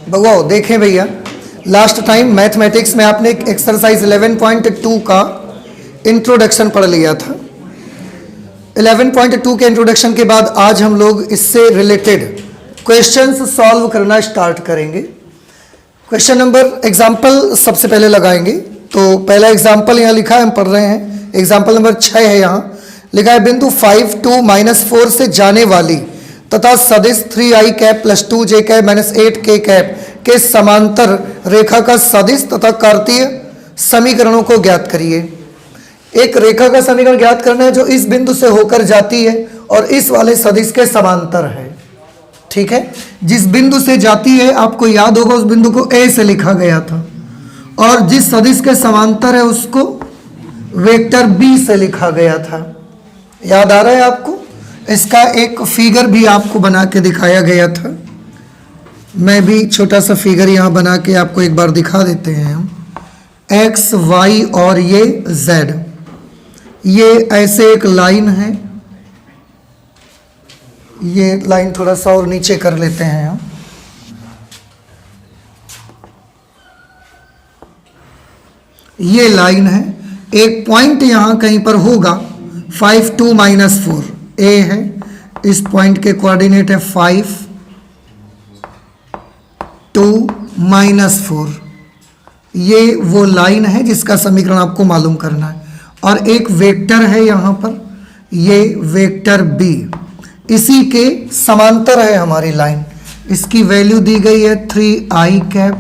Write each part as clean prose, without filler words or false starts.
बगवाओ देखें भैया, last time mathematics में आपने एक्सरसाइज 11.2 का इंट्रोडक्शन पढ़ लिया था। 11.2 के इंट्रोडक्शन के बाद आज हम लोग इससे रिलेटेड क्वेश्चंस सॉल्व करना स्टार्ट करेंगे। क्वेश्चन नंबर एग्जाम्पल सबसे पहले लगाएंगे। तो पहला एग्जाम्पल यहाँ लिखा है, हम पढ़ रहे हैं। एग्जाम्पल नंबर 6 है, यहाँ लिखा है बिंदु 5 2 -4 से जाने वाली तथा सदिश 3i cap plus 2j cap minus 8k cap के समांतर रेखा का सदिश तथा कार्तीय समीकरणों को ज्ञात करिए। एक रेखा का समीकरण ज्ञात करना है जो इस बिंदु से होकर जाती है और इस वाले सदिश के समांतर है। ठीक है, जिस बिंदु से जाती है आपको याद होगा उस बिंदु को A से लिखा गया था, और जिस सदिश के समांतर है उसको वेक्टर B से लिखा गया था। याद आ रहा है आपको? इसका एक फिगर भी आपको बना के दिखाया गया था। मैं भी छोटा सा फिगर यहाँ बना के आपको एक बार दिखा देते हैं हम। X, Y और ये Z, ये ऐसे एक लाइन है। ये लाइन थोड़ा सा और नीचे कर लेते हैं हम। ये लाइन है, एक पॉइंट यहाँ कहीं पर होगा 5 2 -4 A है। इस पॉइंट के कोऑर्डिनेट है 5 2 -4। ये वो लाइन है जिसका समीकरण आपको मालूम करना है। और एक वेक्टर है यहाँ पर, ये वेक्टर B, इसी के समांतर है हमारी लाइन। इसकी वैल्यू दी गई है 3i cap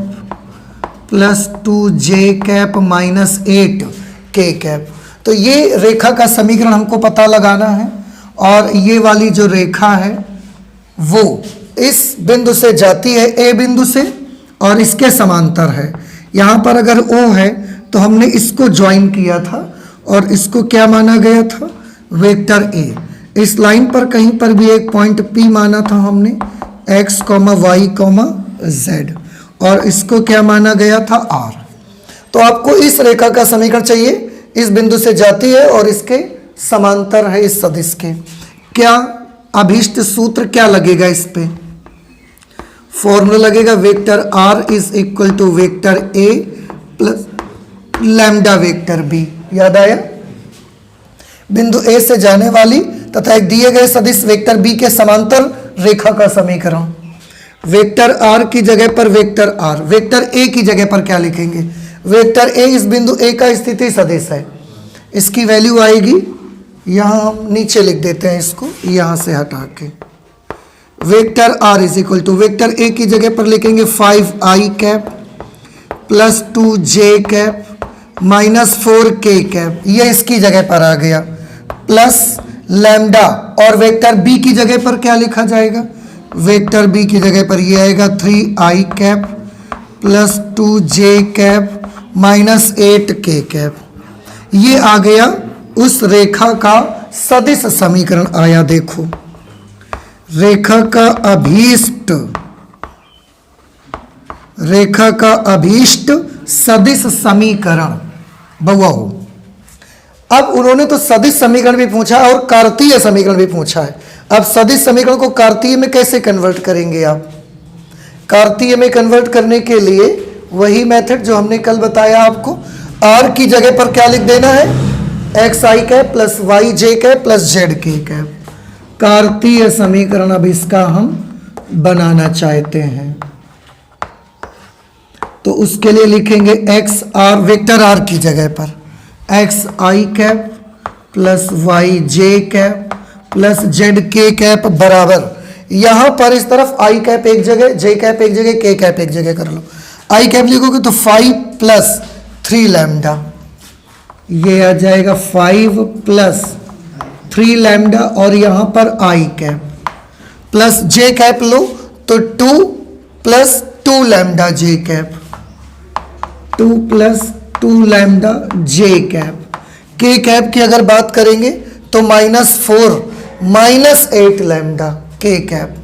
plus 2j cap minus 8k cap. तो ये रेखा का समीकरण हमको पता लगाना है, और ये वाली जो रेखा है वो इस बिंदु से जाती है, A बिंदु से, और इसके समांतर है। यहाँ पर अगर O है तो हमने इसको ज्वाइन किया था और इसको क्या माना गया था? Vector A। इस लाइन पर कहीं पर भी एक पॉइंट P माना था हमने, x, y, z, और इसको क्या माना गया था? R। तो आपको इस रेखा का समीकरण चाहिए, इस बिंदु से जाती है और इसके समांतर है इस सदिश के। क्या अभीष्ट सूत्र क्या लगेगा इस पे? फॉर्मूला लगेगा vector R is equal to vector A plus lambda vector B। याद आया? बिंदु A से जाने वाली तथा एक दिए गए सदिश वेक्टर B के समांतर रेखा का समीकरण। वेक्टर R की जगह पर वेक्टर R, वेक्टर A की जगह पर क्या लिखेंगे? वेक्टर A इस बिंदु A का स्थिति सदिश है। इसकी वैल्यू आएगी, यहाँ हम नीचे लिख देते हैं इसको, यहाँ से हटा के। Vector R is equal to vector A की जगह पर लिखेंगे 5i cap plus 2j cap minus 4k cap, ये इसकी जगह पर आ गया, प्लस लैम्डा। और वेक्टर B की जगह पर क्या लिखा जाएगा? वेक्टर B की जगह पर ये आएगा 3i cap plus 2j cap minus 8k cap. ये आ गया उस रेखा का सदिश समीकरण आया। देखो, रेखा का अभीष्ट सदिश समीकरण। बउआओ, अब उन्होंने तो सदिश समीकरण भी पूछा और कार्तीय समीकरण भी पूछा है। अब सदिश समीकरण को कार्तीय में कैसे कन्वर्ट करेंगे आप? कार्तीय में कन्वर्ट करने के लिए वही मेथड जो हमने कल बताया आपको। R की जगह पर क्या लिख देना है? xi cap plus yj cap plus zk cap. कार्तीय समीकरण अब इसका हम बनाना चाहते हैं, तो उसके लिए लिखेंगे xr, वेक्टर R की जगह पर xi cap plus yj cap plus zk cap बराबर, यहाँ पर इस तरफ i कैप एक जगह, j कैप एक जगह, k कैप एक जगह कर लो। i कैप लिखोगे तो 5 प्लस 3 लैम्डा, ये आ जाएगा 5 प्लस 3 लैम्डा, और यहाँ पर i cap plus j cap लो तो 2 plus 2 lambda j cap, 2 plus 2 lambda j cap. k cap की अगर बात करेंगे तो -4 -8 lambda k cap,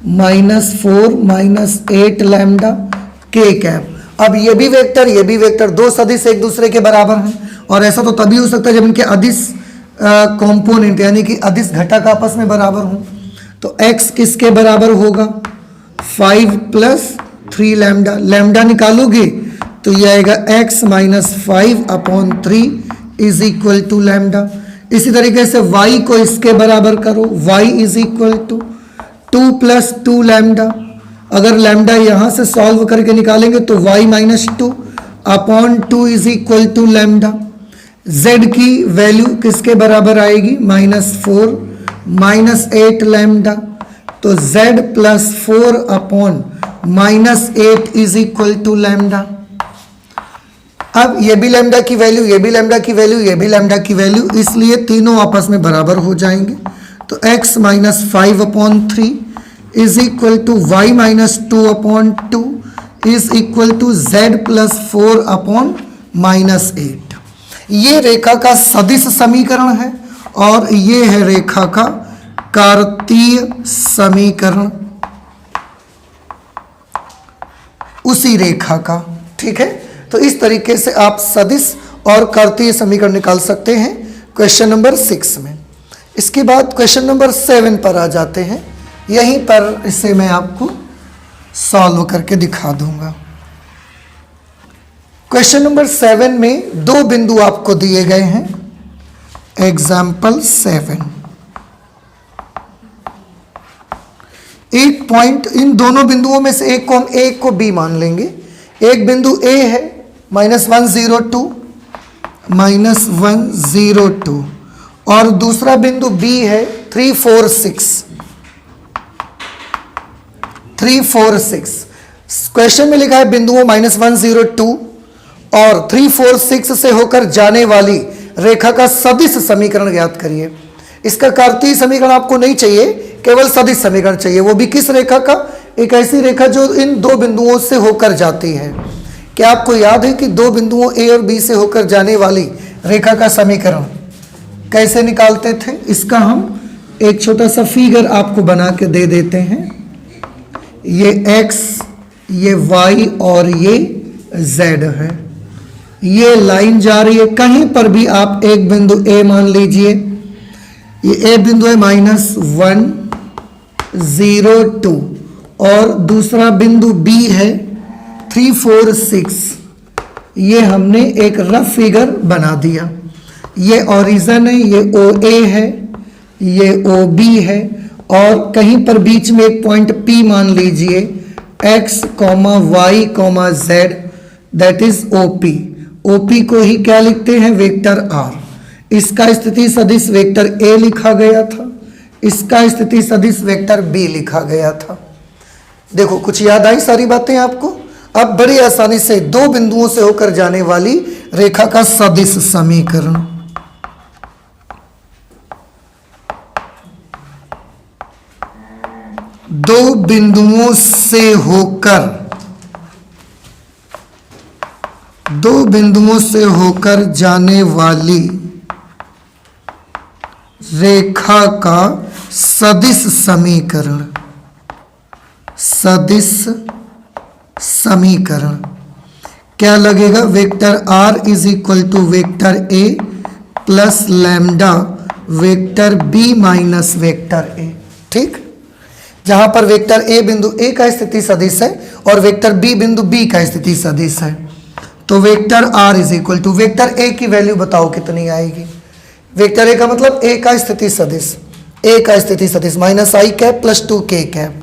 -4 -8 lambda k cap. अब ये भी वेक्टर, दो सदिश एक दूसरे के बराबर हैं, और ऐसा तो तभी हो सकता है जब इनके अदिश कंपोनेंट यानी कि अदिश घटक आपस में बराबर हों। तो x किसके बराबर होगा? 5 प्लस 3 लैम्डा, लैम्डा निकालोगे तो ये आएगा x minus 5/3 is equal to lambda. इसी तरीके से y को इसके बराबर करो, y is equal to 2 plus 2 lambda. अगर लैम्डा यहाँ से सॉल्व करके निकालेंगे तो y minus 2/2 is equal to lambda. z की वैल्यू किसके बराबर आएगी, -4 -8 लैम्डा। तो z plus 4/-8 is equal to lambda. अब ये भी लैम्डा की वैल्यू, ये भी लैम्डा की वैल्यू, ये भी लैम्डा की वैल्यू, इसलिए तीनों आपस में बराबर हो जाएंगे। तो x minus 5/3 is equal to y minus 2/2 is equal to z plus 4/-8। ये रेखा का सदिश समीकरण है और ये है रेखा का कार्तीय समीकरण उसी रेखा का। ठीक है, तो इस तरीके से आप सदिश और कार्तीय समीकरण निकाल सकते हैं क्वेश्चन नंबर 6 में। इसके बाद क्वेश्चन नंबर 7 पर आ जाते हैं। यहीं पर इसे मैं आपको सॉल्व करके दिखा दूंगा। क्वेश्चन नंबर 7 में दो बिंदु आपको दिए गए हैं। एग्जाम्पल 7, एक पॉइंट, इन दोनों बिंदुओं में से एक को हम ए को बी मान लेंगे। एक बिंदु ए है -102 और दूसरा बिंदु बी है 346। क्वेश्चन में लिखा है बिंदुओं -102 और 346 से होकर जाने वाली रेखा का सदिश समीकरण ज्ञात करिए। इसका कार्तीय समीकरण आपको नहीं चाहिए, केवल सदिश समीकरण चाहिए। वो भी किस रेखा का, एक ऐसी रेखा जो इन दो बिंदुओं से होकर जाती है। क्या आपको याद है कि दो बिंदुओं ए और बी से होकर जाने वाली रेखा का समीकरण कैसे निकालते थे? इसका हम एक छोटा सा फिगर आपको बना के दे देते हैं। ये x, ये y और ये z है। ये लाइन जा रही है, कहीं पर भी आप एक बिंदु a मान लीजिए। ये a बिंदु है -102 और दूसरा बिंदु b है 346। ये हमने एक रफ फिगर बना दिया। ये ओरिजिन है, ये OA है, ये OB है और कहीं पर बीच में एक पॉइंट P मान लीजिए, x, y, z, that is OP। OP को ही क्या लिखते हैं, वेक्टर R। इसका स्थिति सदिश वेक्टर A लिखा गया था, इसका स्थिति सदिश वेक्टर B लिखा गया था। देखो कुछ याद आई सारी बातें आपको। अब बड़ी आसानी से दो बिंदुओं से होकर जाने वाली रेखा का सदिश समीकरण। दो बिंदुओं से होकर जाने वाली रेखा का सदिश समीकरण क्या लगेगा, vector R is equal to vector A plus lambda vector B minus vector A। ठीक, जहां पर वेक्टर A बिंदु A का स्थिति सदिश है और वेक्टर B बिंदु B का स्थिति सदिश है। तो vector R is equal to vector A की वैल्यू बताओ कितनी आएगी। वेक्टर A का मतलब A का स्थिति सदिश, A का स्थिति सदिश -i cap plus 2k cap.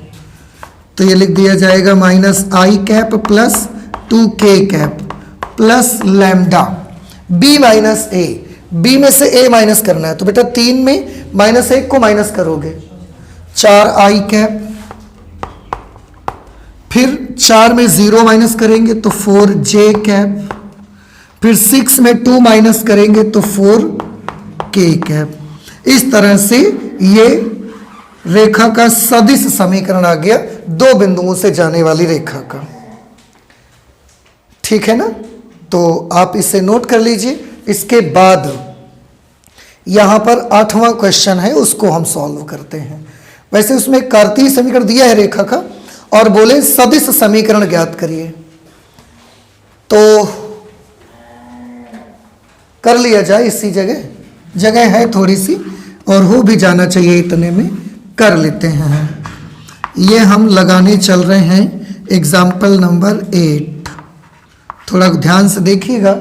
तो ये लिख दिया जाएगा -i cap plus 2k cap plus lambda B minus A। B में से A माइनस करना है तो बेटा 3 में -1 को माइनस करोगे 4i कैप, फिर 4 में 0 माइनस करेंगे तो 4j कैप, फिर 6 में 2 माइनस करेंगे तो 4k कैप। इस तरह से ये रेखा का सदिश समीकरण आ गया दो बिंदुओं से जाने वाली रेखा का। ठीक है ना, तो आप इसे नोट कर लीजिए। इसके बाद यहां पर 8वां क्वेश्चन है, उसको हम सॉल्व करते हैं। वैसे उसमें कार्तीय समीकरण दिया है रेखा का और बोले सदिश समीकरण ज्ञात करिए, तो कर लिया जाए। इसी जगह है थोड़ी सी और हो भी जाना चाहिए, इतने में कर लेते हैं। ये हम लगाने चल रहे हैं एग्जाम्पल नंबर 8। थोड़ा ध्यान से देखिएगा,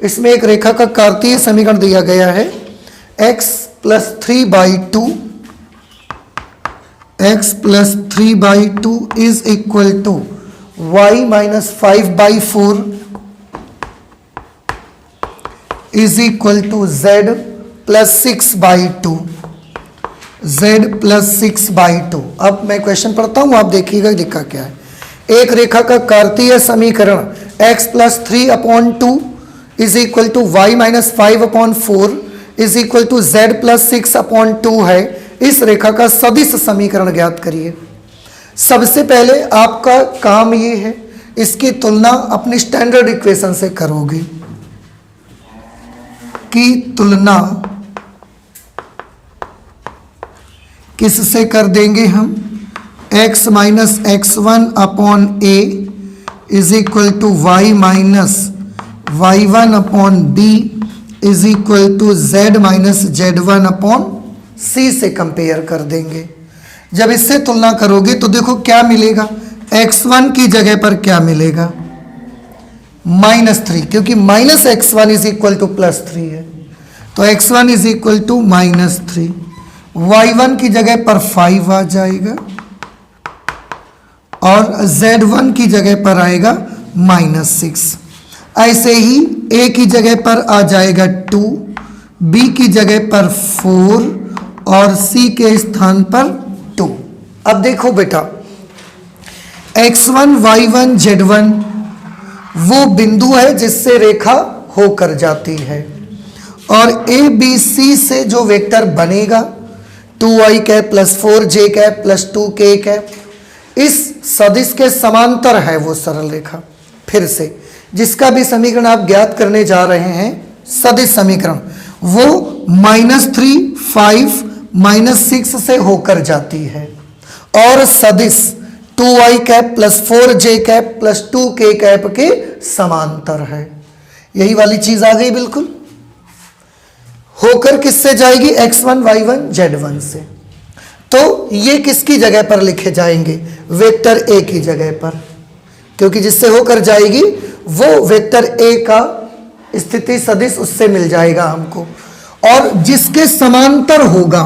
इसमें एक रेखा का कार्तीय समीकरण दिया गया है x plus 3/2 is equal to y minus 5/4 is equal to z plus 6/2। अब मैं क्वेश्चन पढ़ता हूं, आप देखिएगा लिखा क्या है। एक रेखा का कार्तीय समीकरण x plus 3/2 is equal to y minus 5/4 is equal to z plus 6/2 है। इस रेखा का सदिश समीकरण ज्ञात करिए। सबसे पहले आपका काम ये है, इसकी तुलना अपनी स्टैंडर्ड इक्वेशन से करोगे। की तुलना किससे कर देंगे हम? x minus x1/a is equal to y minus y1/b is equal to z minus z1/c से कंपेयर कर देंगे। जब इससे तुलना करोगे तो देखो क्या मिलेगा। x1 की जगह पर क्या मिलेगा? -3, क्योंकि minus x1 is equal to +3 है, तो x1 is equal to -3। y1 की जगह पर 5 आ जाएगा और z1 की जगह पर आएगा -6। ऐसे ही a की जगह पर आ जाएगा 2, b की जगह पर 4 और c के स्थान पर 2। अब देखो बेटा, x1 y1 z1 वो बिंदु है जिससे रेखा होकर जाती है, और a b c से जो वेक्टर बनेगा 2y cap plus 4j cap plus 2k cap, इस सदिश के समांतर है वो सरल रेखा। फिर से जिसका भी समीकरण आप ज्ञात करने जा रहे हैं, सदिश समीकरण, वो -3, 5, -6 से होकर जाती है, और सदिश 2y cap plus 4j cap plus 2k cap के समांतर है। यही वाली चीज आ गई बिल्कुल। होकर किससे जाएगी? x1 y1 z1 से। तो ये किसकी जगह पर लिखे जाएंगे? वेक्टर a की जगह पर, क्योंकि जिससे होकर जाएगी वो वेक्टर a का स्थिति सदिश उससे मिल जाएगा हमको, और जिसके समांतर होगा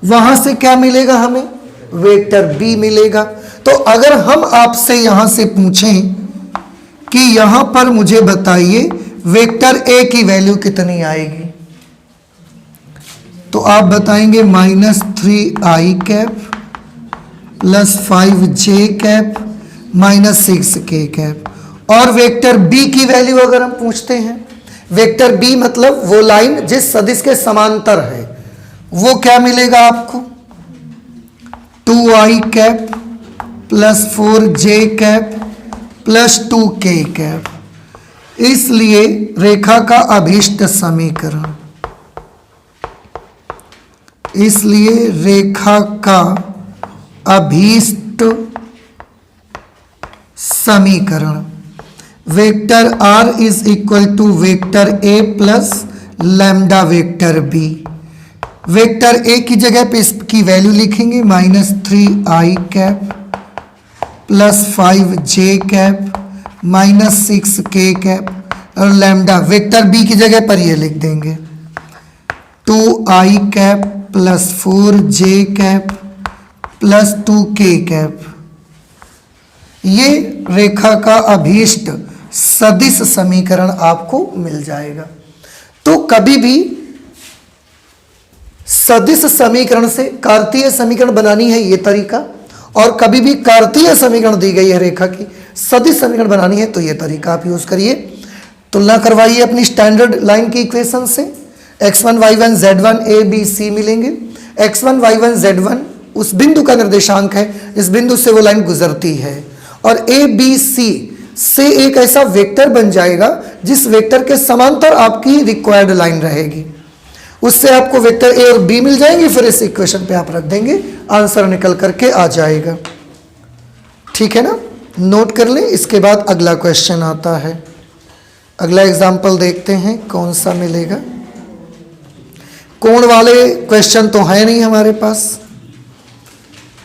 वहां से क्या मिलेगा हमें? वेक्टर b मिलेगा। तो अगर हम आपसे यहां से पूछें कि यहां पर मुझे बताइए वेक्टर a की वैल्यू कितनी आएगी, तो आप बताएंगे -3i cap plus 5j cap -6k cap. और वेक्टर b की वैल्यू अगर हम पूछते हैं, वेक्टर b मतलब वो लाइन जिस सदिश के समांतर है, वो क्या मिलेगा आपको? 2i cap plus 4j cap plus 2k cap. इसलिए रेखा का अभीष्ट समीकरण, इसलिए रेखा का अभीष्ट समीकरण vector r is equal to vector a plus lambda vector b। Vector a की जगह पे इसकी वैल्यू लिखेंगे -3i cap plus 5j cap -6k cap, और लैम्डा वेक्टर b की जगह पर ये लिख देंगे 2i cap plus 4j cap plus 2k cap. ये रेखा का अभीष्ट सदिश समीकरण आपको मिल जाएगा। तो कभी भी सदिश समीकरण से कार्तीय समीकरण बनानी है ये तरीका, और कभी भी कार्तीय समीकरण दी गई है रेखा की, सदिश समीकरण बनानी है तो ये तरीका आप यूज करिए। तुलना करवाइए अपनी स्टैंडर्ड लाइन की इक्वेशन से। x1 y1 z1 a b c मिलेंगे। x1 y1 z1 उस बिंदु का निर्देशांक है जिस बिंदु से वो लाइन गुजरती है, और a b c से एक ऐसा वेक्टर बन जाएगा जिस वेक्टर के समांतर आपकी रिक्वायर्ड लाइन रहेगी। उससे आपको वेक्टर a और b मिल जाएंगे, फिर इस इक्वेशन पे आप रख देंगे, आंसर निकल करके आ जाएगा। ठीक है ना, नोट कर लें। इसके बाद अगला क्वेश्चन आता है। अगला एग्जाम्पल देखते हैं कौन सा मिलेगा। कोण वाले क्वेश्चन तो है नहीं हमारे पास,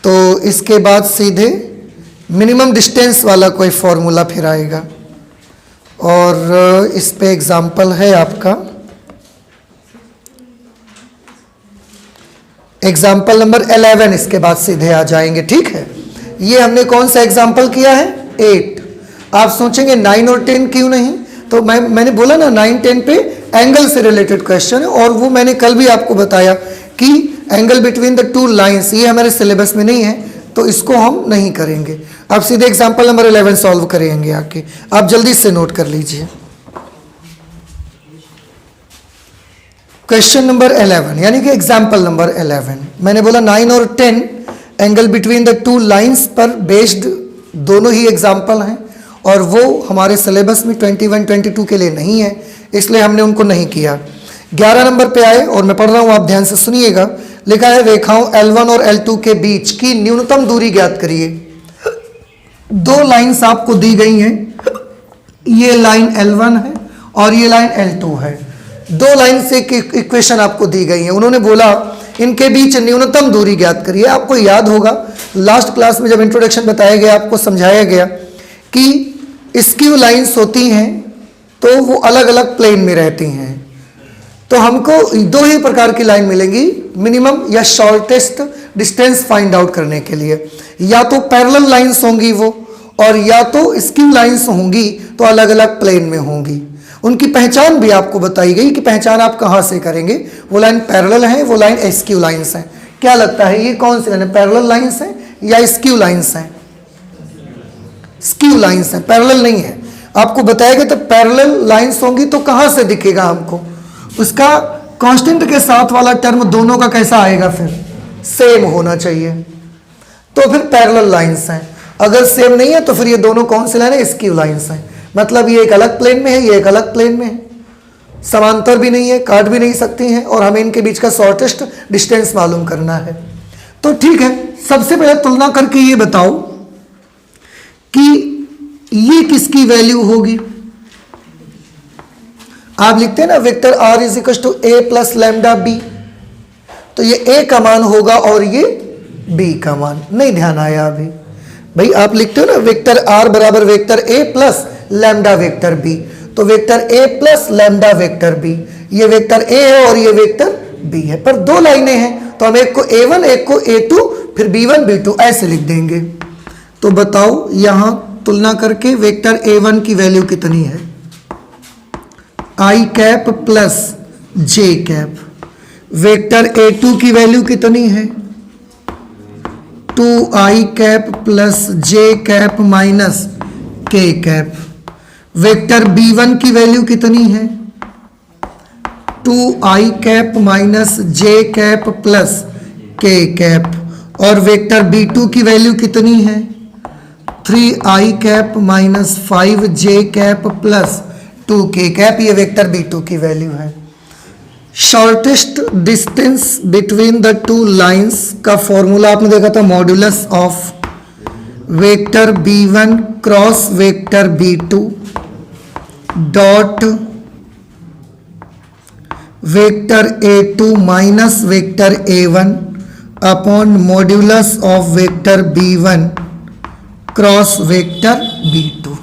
तो इसके बाद सीधे मिनिमम डिस्टेंस वाला कोई फॉर्मूला फिर आएगा, और इस पे एग्जाम्पल है आपका एग्जाम्पल नंबर 11। इसके बाद सीधे आ जाएंगे, ठीक है। ये हमने कौन सा एग्जाम्पल किया है? 8। आप सोचेंगे 9 और 10 क्यों नहीं? तो मैंने बोला ना 9, 10 पे एंगल से रिलेटेड क्वेश्चन है, और वो मैंने कल भी आपको बताया कि angle between the two lines, ये हमारे सिलेबस में नहीं है, तो इसको हम नहीं करेंगे। अब सीधे एग्जाम्पल नंबर 11 सॉल्व करेंगे आके, आप जल्दी से नोट कर लीजिए। क्वेश्चन नंबर 11 यानी कि एग्जाम्पल नंबर 11, मैंने बोला 9 और 10 angle between the two lines पर बेस्ड दोनों ही एग्जाम्पल हैं, और वो हमारे सिलेबस में 21, 22 के लिए नहीं है, इसलिए हमने उनको नहीं किया। 11 नंबर पे आए, और मैं पढ़ रहा हूँ, आप ध्यान से सुनिएगा। लिखा है रेखाओं L1 और L2 के बीच की न्यूनतम दूरी ज्ञात करिए। दो लाइंस आपको दी गई हैं, ये लाइन L1 है और ये लाइन L2 है। दो लाइन से इक्वेशन आपको दी गई है, उन्होंने बोला इनके बीच न्यूनतम दूरी ज्ञात करिए। आपको याद होगा लास्ट क्लास में जब इंट्रोडक्शन बताया गया, आपको समझाया गया कि स्क्यू लाइंस होती हैं तो वो अलग अलग प्लेन में रहती हैं, तो हमको दो ही प्रकार की लाइन मिलेंगी मिनिमम या शॉर्टेस्ट डिस्टेंस फाइंड आउट करने के लिए। या तो पैरेलल लाइंस होंगी वो, और या तो स्क्यू लाइंस होंगी तो अलग अलग प्लेन में होंगी। उनकी पहचान भी आपको बताई गई कि पहचान आप कहाँ से करेंगे। वो लाइन पैरेलल है, वो लाइन स्क्यू लाइंस है। क्या लगता है ये कौन सी लाइन है, पैरेलल लाइंस है या स्क्यू लाइंस है? स्क्यू लाइंस है, पैरेलल नहीं है। आपको बताया गया तो पैरेलल लाइंस होंगी तो कहाँ से दिखेगा हमको? उसका कांस्टेंट के साथ वाला टर्म दोनों का कैसा आएगा? फिर सेम होना चाहिए, तो फिर पैरेलल लाइंस हैं। अगर सेम नहीं है तो फिर ये दोनों कौन सी लाइन है? स्क्यू लाइंस हैं। मतलब ये एक अलग प्लेन में है, ये एक अलग प्लेन में है, समांतर भी नहीं है, काट भी नहीं सकती हैं, और हमें इनके बीच का शॉर्टेस्ट डिस्टेंस मालूम करना है। तो ठीक है, सबसे पहले तुलना करके ये बताओ कि ये किसकी वैल्यू होगी। आप लिखते हैं ना वेक्टर R = A + λb, तो ये A का मान होगा और ये B का मान। नहीं ध्यान आया अभी? भाई आप लिखते हो ना वेक्टर R बराबर vector A + lambda vector B, तो vector A + lambda vector B, ये वेक्टर A है और ये वेक्टर B है, पर दो लाइनें हैं, तो हम एक को A1 एक को A2 फिर B1 B2 ऐसे लिख देंगे। तो बताओ यहां तुलना करके वेक्टर A1 की वैल्यू कितनी है? I cap + J cap. Vector A2 की वैल्यू कितनी है? 2I cap + J cap - K cap. Vector B1 की वैल्यू कितनी है? 2I cap - J cap + K cap. और वेक्टर B2 की वैल्यू कितनी है? 3I cap - 5J cap + 2K cap. ये वेक्टर B2 की वैल्यू है। Shortest distance between the two lines का फॉर्मूला आपने देखा था, modulus of vector B1 cross vector B2 dot vector A2 minus vector A1 upon modulus of vector B1 cross vector B2।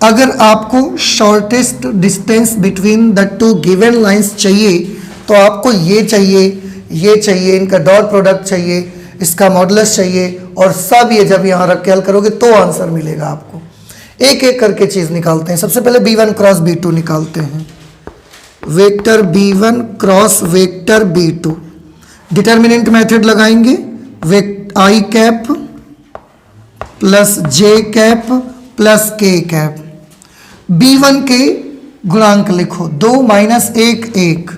अगर आपको shortest distance between the two given lines चाहिए तो आपको ये चाहिए, इनका डॉट प्रोडक्ट चाहिए, इसका मॉडुलस चाहिए, और सब ये जब यहाँ रख के हल करोगे तो आंसर मिलेगा आपको। एक एक करके चीज़ निकालते हैं। सबसे पहले B1 क्रॉस B2 निकालते हैं। Vector B1 cross vector B2, determinant method लगाएंगे। I cap + J cap + K cap. B1 के गुणांक लिखो, 2 - 1 1,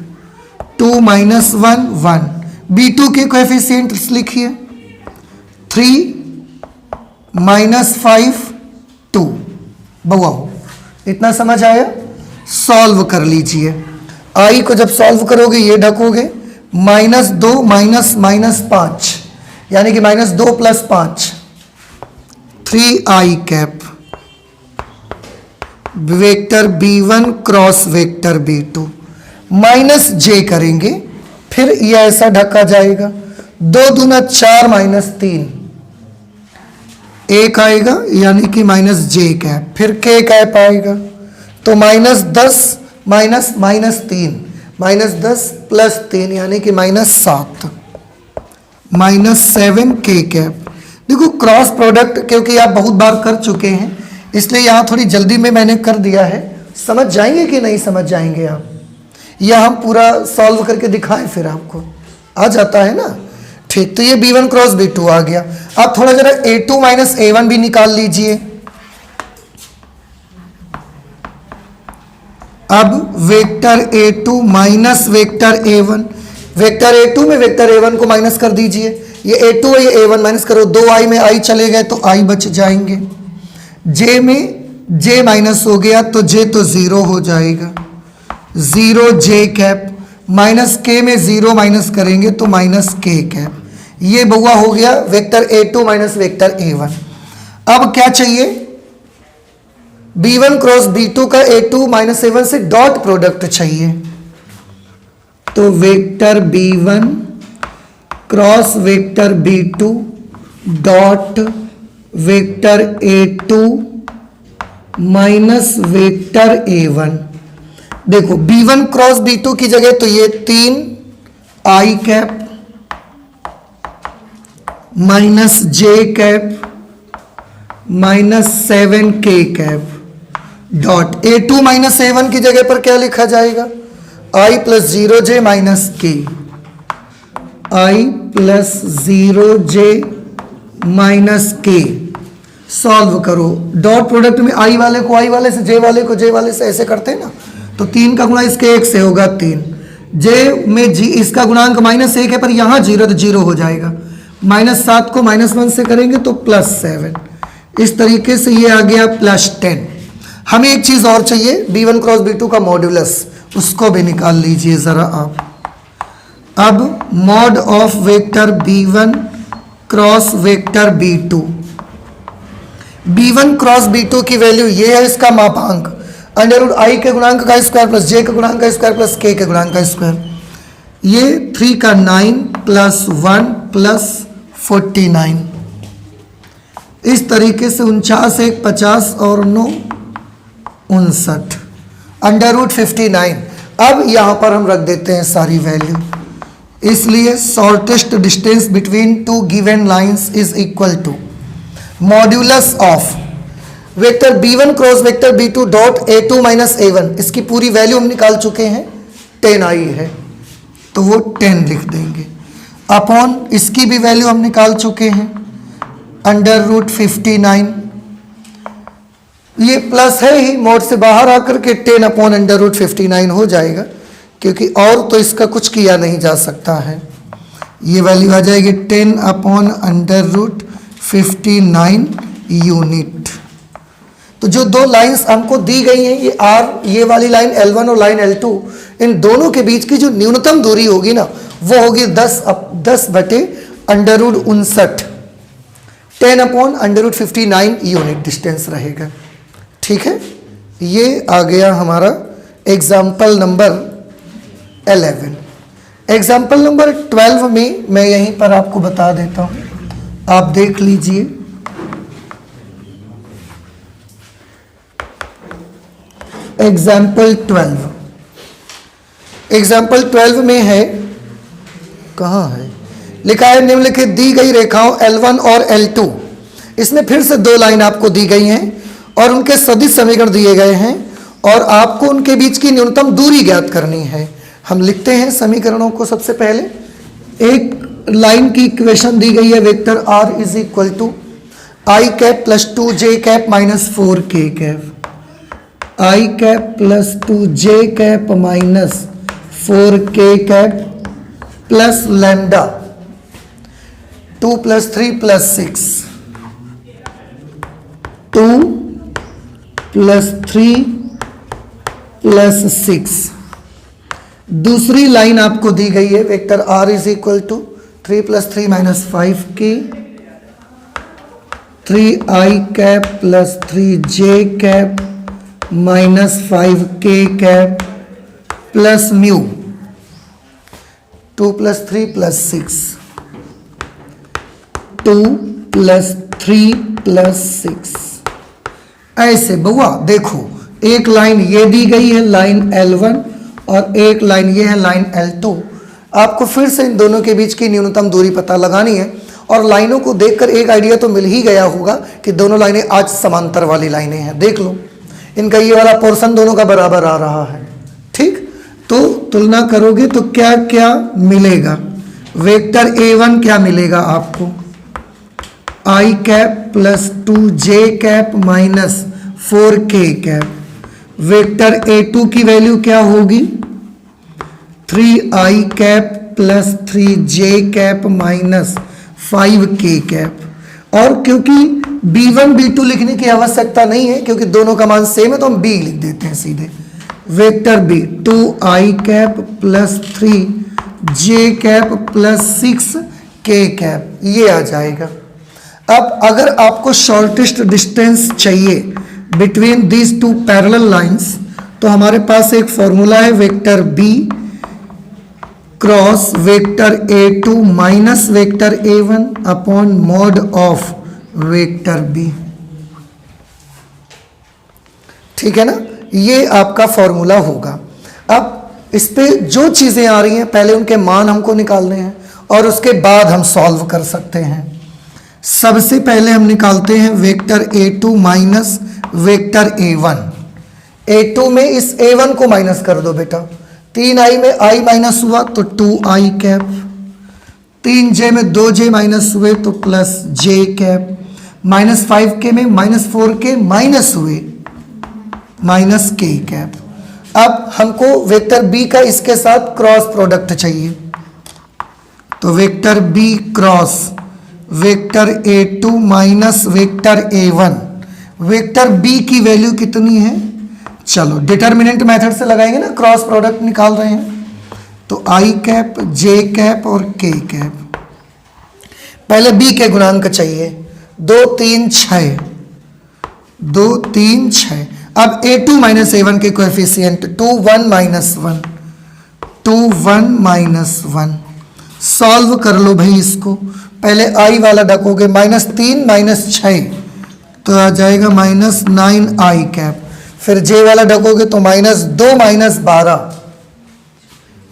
2 - 1 1। B2 के कोएफिशिएंट्स लिखिए, 3 - 5 2। बउआ हो, इतना समझ आया? सॉल्व कर लीजिए। I को जब सॉल्व करोगे ये ढकोगे, -2 - -5 यानी कि -2 + 5, 3I cap. Vector B1 cross vector B2 -J करेंगे, फिर ये ऐसा ढका जाएगा, 2 दूना 4 माइनस 3 1 आएगा यानी कि माइनस जे कैप, फिर के कैप आएगा तो -10 माइनस -3 -10 प्लस 3 यानी कि -7 -7 के कैप। देखो क्रॉस प्रोडक्ट क्योंकि आप बहुत बार कर चुके हैं इसलिए यहाँ थोड़ी जल्दी में मैंने कर दिया है, समझ जाएंगे कि नहीं समझ जाएंगे आप, या हम पूरा सॉल्व करके दिखाएं फिर आपको आ जाता है ना। ठीक, तो ये b1 क्रॉस b2 आ गया। आप थोड़ा जरा a2 माइनस a1 भी निकाल लीजिए। अब vector a2 minus vector a1, vector a2 में वेक्टर a1 को माइनस कर दीजिए, ये a2 है ये a1 माइनस करो, 2 i में i चले गए तो i बच जाएंगे, j में j माइनस हो गया तो j तो 0 हो जाएगा, 0 j कैप, माइनस k में 0 माइनस करेंगे तो माइनस k कैप। ये बउआ हो गया vector a2 minus vector a1। अब क्या चाहिए, b1 क्रॉस b2 का a2 माइनस a1 से डॉट प्रोडक्ट चाहिए, तो vector b1 cross vector b2 dot vector a2 minus vector a1। देखो b1 क्रॉस b2 की जगह तो ये 3 i cap minus j cap minus 7 k cap dot a2 minus a1 की जगह पर क्या लिखा जाएगा, i plus 0j minus k, i plus 0j minus k। Solve करो, डॉट प्रोडक्ट में i वाले को i वाले से, j वाले को j वाले से, ऐसे करते हैं ना, तो 3 का गुणा इसके 1 से होगा 3, j में g इसका गुणांक -1 है पर यहाँ 0 तो 0 हो जाएगा, -7 को -1 से करेंगे तो +7, इस तरीके से ये आ गया +10। हमें एक चीज़ और चाहिए, b1 क्रॉस b2 का मॉड्यूलस, उसको भी निकाल लीजिए ज़रा आप। अब mod of vector b1 cross vector b2, b1 cross b2 की वैल्यू ये है, इसका मापांक √i के गुणांक का स्क्वायर प्लस j के गुणांक का स्क्वायर प्लस k के गुणांक का स्क्वायर, ये 3 का 9 प्लस 1 प्लस 49, इस तरीके से 49 1 50 और 9 59 √59। अब यहाँ पर हम रख देते हैं सारी वैल्यू, इसलिए shortest distance between two given lines is equal to modulus of vector b1 cross vector b2 dot a2 minus a1, इसकी पूरी वैल्यू हम निकाल चुके हैं, 10i है तो वो 10 लिख देंगे, अपॉन इसकी भी वैल्यू हम निकाल चुके हैं √59, ये प्लस है ही, मोड से बाहर आकर के 10 अपॉन √59 हो जाएगा, क्योंकि और तो इसका कुछ किया नहीं जा सकता है, ये वैल्यू आ जाएगी 10 अपॉन √59 यूनिट। तो जो दो लाइंस हमको दी गई हैं, ये r, ये वाली लाइन L1 और लाइन L2, इन दोनों के बीच की जो न्यूनतम दूरी होगी ना, वो होगी 10 बटे √59, 10 अपॉन √59 यूनिट डिस्टेंस रहेगा। ठीक है, ये आ गया हमारा एग्जाम्पल नंबर 11। एग्जाम्पल नंबर 12 में मैं यहीं पर आपको बता देता हूँ, आप देख लीजिए। एग्जाम्पल 12 में है, कहाँ है, लिखा है निम्नलिखित दी गई रेखाओं L1 और L2, इसमें फिर से दो लाइन आपको दी गई हैं और उनके सदिश समीकरण दिए गए हैं और आपको उनके बीच की न्यूनतम दूरी ज्ञात करनी है। हम लिखते हैं समीकरणों को। सबसे पहले एक लाइन की इक्वेशन दी गई है, vector r is equal to i cap plus 2j cap minus 4k cap, i cap plus 2j cap minus 4k cap plus lambda 2 plus 3 plus 6, 2 plus 3 plus 6। दूसरी लाइन आपको दी गई है, vector r is equal to 3 plus 3 minus 5k, 3i cap plus 3j cap minus 5k cap plus mu 2 plus 3 plus 6। 2 plus 3 plus 6। ऐसे बउआ देखो, एक line ये दी गई है लाइन L1 और एक लाइन ये है लाइन L2। आपको फिर से इन दोनों के बीच की न्यूनतम दूरी पता लगानी है और लाइनों को देखकर एक आइडिया तो मिल ही गया होगा कि दोनों लाइनें आज समांतर वाली लाइनें हैं। देख लो, इनका ये वाला पोर्शन दोनों का बराबर आ रहा है। ठीक, तो तुलना करोगे तो क्या क्या मिलेगा। वेक्टर A1 क्या मिलेगा आपको, I cap plus 2j cap minus 4k cap. Vector A2 की वैल्यू क्या होगी, 3i cap plus 3j cap minus 5k cap. और क्योंकि B1 B2 लिखने की आवश्यकता नहीं है क्योंकि दोनों का मान सेम है तो हम B लिख देते हैं सीधे। Vector B 2i cap plus 3j cap plus 6k cap, ये आ जाएगा। अब अगर आपको शॉर्टेस्ट डिस्टेंस चाहिए between these two parallel lines तो हमारे पास एक फॉर्मूला है, vector B cross vector A2 minus vector A1 upon mod of vector B। ठीक है ना, ये आपका फॉर्मूला होगा। अब इस पे जो चीजें आ रही हैं पहले उनके मान हमको निकालने हैं और उसके बाद हम सॉल्व कर सकते हैं। सबसे पहले हम निकालते हैं vector A2 minus vector A1। A2 में इस A1 को माइनस कर दो बेटा, 3i में i माइनस हुआ तो 2i कैप, 3j में 2j माइनस हुए तो plus j cap, minus 5k में माइनस 4k माइनस हुए माइनस k कैप। अब हमको वेक्टर B का इसके साथ क्रॉस प्रोडक्ट चाहिए, तो vector B cross vector A2 minus vector A1। Vector B की वैल्यू कितनी है, चलो डिटर्मिनेंट मेथड से लगाएंगे ना, क्रॉस प्रोडक्ट निकाल रहे हैं तो i कैप j कैप और k कैप। पहले B के गुणांक चाहिए, 2 3 6, 2 3 6। अब A2 माइनस A1 के कोएफिशिएंट 2 1 माइनस 1, 2 1 माइनस 1। सॉल्व कर लो भाई इसको, पहले i वाला ढकोगे, माइनस 3 माइनस 6 तो आ जाएगा माइनस 9i कैप। फिर j वाला ढकोगे तो minus 2 minus 12,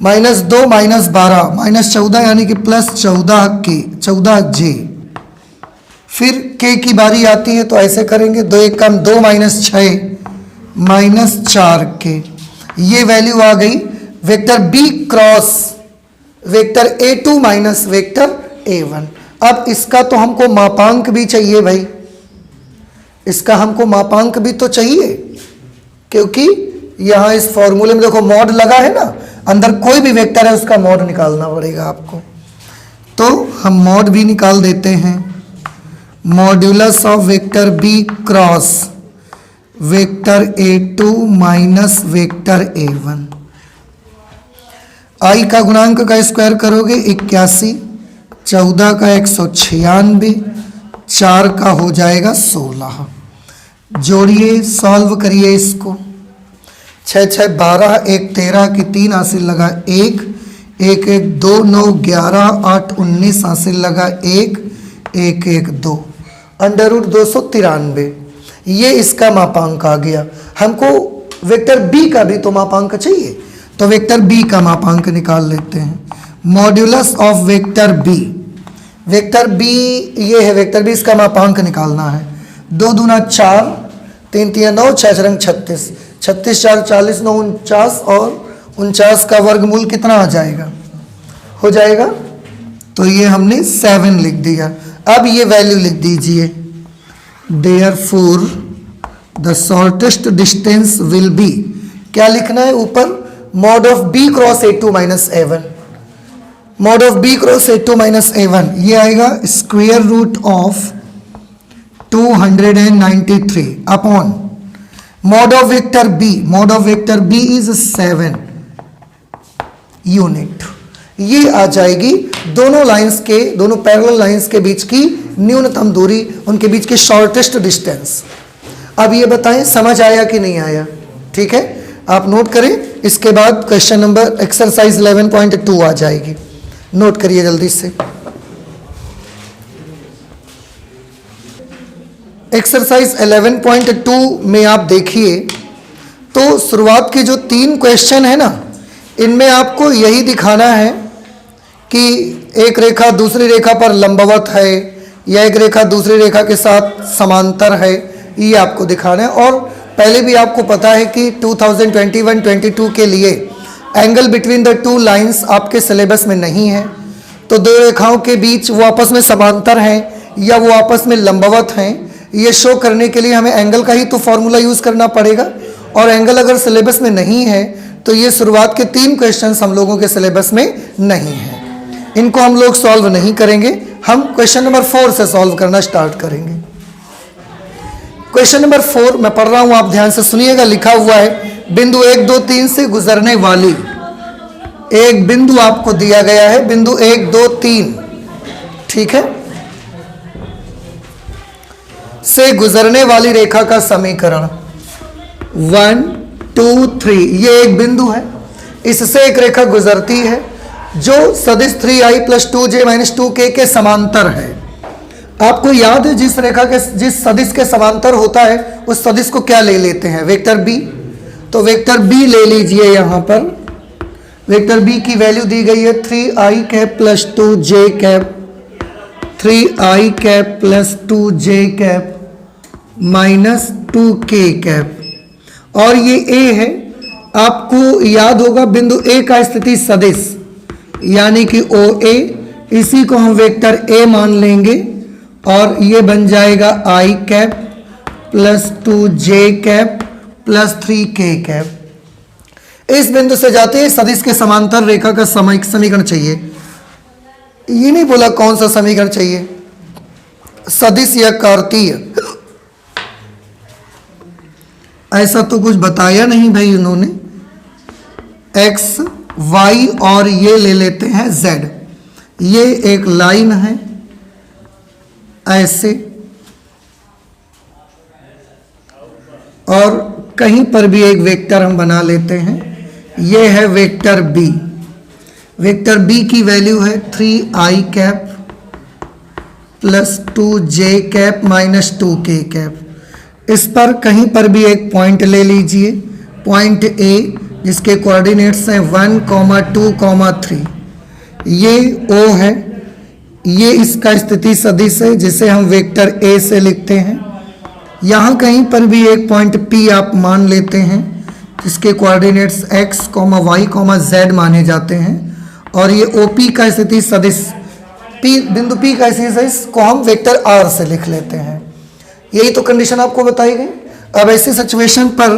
minus 2 minus 12 minus 14 यानी कि प्लस 14j। फिर k की बारी आती है तो ऐसे करेंगे, 2 1 कम 2 माइनस 6 माइनस 4k। ये वैल्यू आ गई vector B cross vector A2 minus vector A1। अब इसका तो हमको मापांक भी चाहिए भाई, इसका हमको मापांक भी तो चाहिए क्योंकि यहाँ इस फॉर्मूले में देखो मॉड लगा है ना, अंदर कोई भी वेक्टर है उसका मॉड निकालना पड़ेगा आपको। तो हम मॉड भी निकाल देते हैं, modulus of vector B cross vector A2 minus vector A1। i का गुणांक का स्क्वायर करोगे 81, 14 का 196, 4 का हो जाएगा 16। जोड़िए, सॉल्व करिए इसको, 6 6 12, 1 13 की 3 हासिल लगा 1, 1 1 2 9 11 8 19 हासिल लगा 1, 1 1 2, अंडर रूट 293। ये इसका मापांक आ गया। हमको वेक्टर B का भी तो मापांक चाहिए, तो वेक्टर B का मापांक निकाल लेते हैं। Modulus of vector B, vector B ये है वेक्टर B, इसका मापांक निकालना है। 2 दूना 4, 3 3 9, 6 4 36, 36 4 40 9 49 और 49 का वर्गमूल कितना आ जाएगा, हो जाएगा, तो ये हमने 7 लिख दिया। अब ये वैल्यू लिख दीजिए, Therefore the shortest distance will be, क्या लिखना है ऊपर, mod of B cross A2 minus A1, mod of B cross A2 minus A1 ये आएगा square root of 293 upon mod of vector B, mod of vector B is 7 unit. ये आ जाएगी दोनों लाइंस के, दोनों पैरेलल लाइंस के बीच की न्यूनतम दूरी, उनके बीच की शॉर्टेस्ट डिस्टेंस। अब ये बताएं समझ आया कि नहीं आया, ठीक है, आप नोट करें, इसके बाद क्वेश्चन नंबर एक्सरसाइज 11.2 आ जाएगी, नोट करिए जल्दी से। एक्सरसाइज 11.2 में आप देखिए तो शुरुआत के जो 3 क्वेश्चन है ना, इनमें आपको यही दिखाना है कि एक रेखा दूसरी रेखा पर लंबवत है या एक रेखा दूसरी रेखा के साथ समांतर है, ये आपको दिखाना है। और पहले भी आपको पता है कि 2021-22 के लिए angle between the two lines आपके सिलेबस में नहीं है, तो दो रेखाओं के बीच वो आपस में समांतर हैं या वो आपस में लंबवत हैं, ये शो करने के लिए हमें एंगल का ही तो फॉर्मूला यूज़ करना पड़ेगा। और एंगल अगर सिलेबस में नहीं है तो ये शुरुआत के 3 क्वेश्चंस हम लोगों के सिलेबस में नहीं है, इनको हम लोग सॉल्व नहीं करेंगे। हम क्वेश्चन नंबर 4 से सॉल्व करना स्टार्ट करेंगे। क्वेश्चन नंबर 4 मैं पढ़ रहा हूं, आप ध्यान से सुनिएगा। लिखा हुआ है बिंदु 1 2 3 से गुजरने वाली, एक बिंदु आपको दिया गया है, बिंदु 1 2 3, ठीक है, से गुजरने वाली रेखा का समीकरण 1 2 3, ये एक बिंदु है, इससे एक रेखा गुजरती है जो सदिश 3i + 2j - 2k के समांतर है। आपको याद है जिस रेखा के जिस सदिश के समांतर होता है उस सदिश को क्या ले लेते हैं, वेक्टर बी। तो वेक्टर बी ले लीजिए। यहाँ पर वेक्टर बी की वैल्यू दी गई है 3i + 2j, 3i + 2j - 2k, और ये a है। आपको याद होगा बिंदु a का स्थिति सदिश यानी कि OA, इसी को हम वेक्टर a मान लेंगे और ये बन जाएगा i + 2j + 3k। इस बिंदु से जाते हैं सदिश के समांतर रेखा का समीकरण चाहिए। ये नहीं बोला कौन सा समीकरण चाहिए, सदिश या कार्तीय, ऐसा तो कुछ बताया नहीं भाई उन्होंने। x y और ये ले लेते हैं z, ये एक लाइन है ऐसे, और कहीं पर भी एक वेक्टर हम बना लेते हैं, ये है वेक्टर b। वेक्टर b की वैल्यू है 3i + 2j - 2k। इस पर कहीं पर भी एक पॉइंट ले लीजिए, पॉइंट A जिसके कोऑर्डिनेट्स हैं 1, 2, 3, ये O है, ये इसका स्थिति सदिश है जिसे हम वेक्टर A से लिखते हैं। यहाँ कहीं पर भी एक पॉइंट P आप मान लेते हैं जिसके कोऑर्डिनेट्स x, y, z माने जाते हैं, और ये OP का स्थिति सदिश P, बिंदु P का स्थिति सदिश को हम वेक्टर R से लिख लेते हैं। यही तो कंडीशन आपको बताई गई। अब ऐसे सिचुएशन पर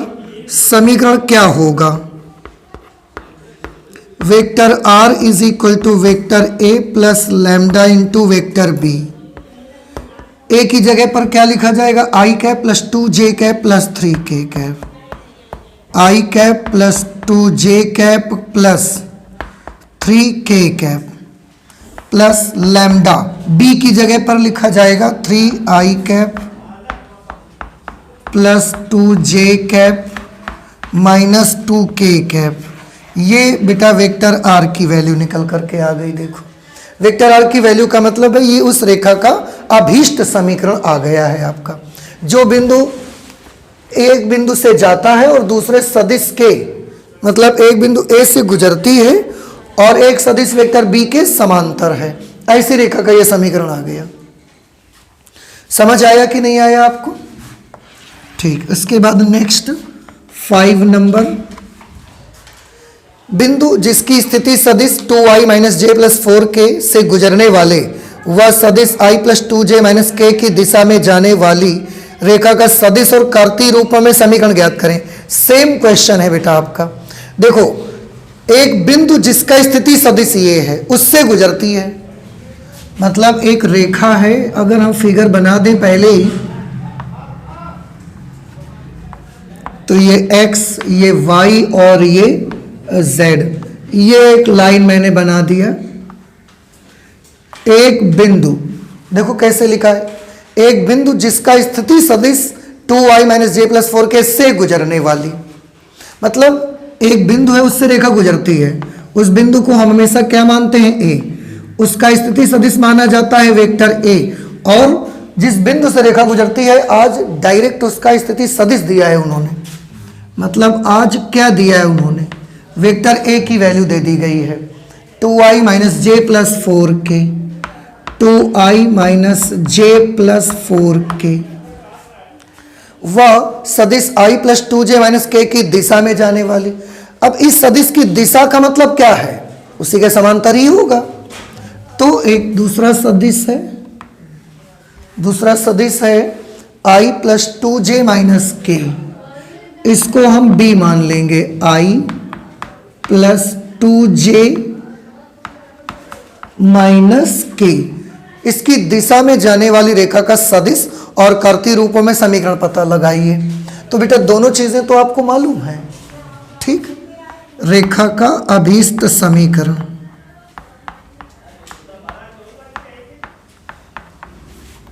समीकरण क्या होगा, vector R = vector A + lambda × vector B। A की जगह पर क्या लिखा जाएगा, i + 2j + 3k, i + 2j + 3k plus lambda. B की जगह पर लिखा जाएगा 3i + 2j - 2k। ये बेटा वेक्टर R की वैल्यू निकल करके आ गई। देखो वेक्टर R की वैल्यू का मतलब है ये उस रेखा का अभीष्ट समीकरण आ गया है आपका, जो बिंदु एक बिंदु से जाता है और दूसरे सदिश के, मतलब एक बिंदु A से गुजरती है और एक सदिश वेक्टर B के समांतर है, ऐसी रेखा का ये समीकरण आ गया। समझ आया कि नहीं आया आपको? ठीक, इसके बाद नेक्स्ट 5 नंबर, बिंदु जिसकी स्थिति सदिश 2i - j + 4k से गुजरने वाले व सदिश i + 2j - k की दिशा में जाने वाली रेखा का सदिश और कार्तीय रूप में समीकरण ज्ञात करें। सेम क्वेश्चन है बेटा आपका। देखो एक बिंदु जिसका स्थिति सदिश ये है उससे गुजरती है, मतलब एक रेखा है, अगर हम फिगर बना दें पहले ही, तो ये x, ये y और ये z, ये एक लाइन मैंने बना दिया। एक बिंदु, देखो कैसे लिखा है, एक बिंदु जिसका स्थिति सदिश 2i - j + 4k से गुजरने वाली, मतलब एक बिंदु है उससे रेखा गुजरती है, उस बिंदु को हम हमेशा क्या मानते हैं, a, उसका स्थिति सदिश माना जाता है वेक्टर A, और जिस बिंदु से रेखा गुजरती है आज डायरेक्ट उसका स्थिति सदिश दिया है उन्होंने, मतलब आज क्या दिया है उन्होंने, वेक्टर ए की वैल्यू दे दी गई है 2i माइनस जे प्लस 4k, 2i माइनस जे प्लस 4k, वह सदिश i plus 2j minus k की दिशा में जाने वाली। अब इस सदिश की दिशा का मतलब क्या है, उसी के समांतर ही होगा। तो एक दूसरा सदिश है, i plus 2j minus k, इसको हम b मान लेंगे, i plus 2j minus k, इसकी दिशा में जाने वाली रेखा का सदिश और कर्ती रूपों में समीकरण पता लगाइए। तो बेटा दोनों चीजें तो आपको मालूम है, ठीक। रेखा का अभीष्ट समीकरण,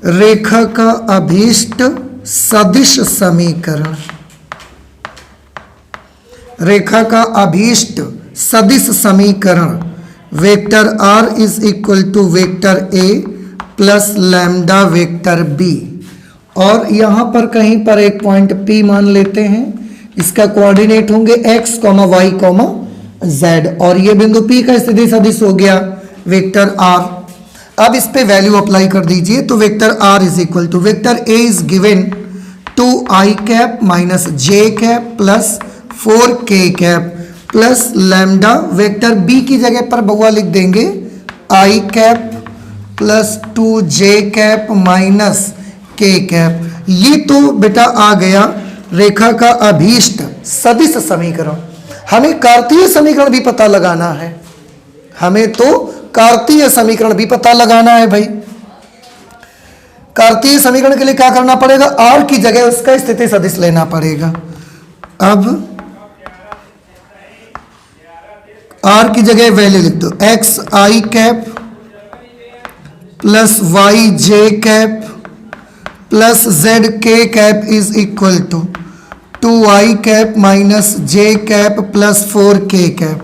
रेखा का अभीष्ट सदिश समीकरण, रेखा का अभीष्ट सदिश समीकरण vector r is equal to vector a plus lambda vector b, और यहां पर कहीं पर एक पॉइंट P मान लेते हैं, इसका कोऑर्डिनेट होंगे x, y, z, और ये बिंदु P का स्थिति सदिश हो गया वेक्टर r। अब इस पे वैल्यू अप्लाई कर दीजिए, तो vector r is equal to vector a is given 2i cap minus j cap plus 4k cap plus lambda, vector b की जगह पर बउआ लिख देंगे i cap plus 2j cap minus k cap. ये तो बेटा आ गया रेखा का अभीष्ट सदिश समीकरण। हमें कार्तीय समीकरण भी पता लगाना है, हमें तो कार्तीय समीकरण भी पता लगाना है भाई। कार्तीय समीकरण के लिए क्या करना पड़ेगा, r की जगह उसका स्थिति सदिश लेना पड़ेगा। अब r की जगह वैल्यू लिख दो, x i cap plus y j cap plus z k cap is equal to 2i cap minus j cap plus 4k cap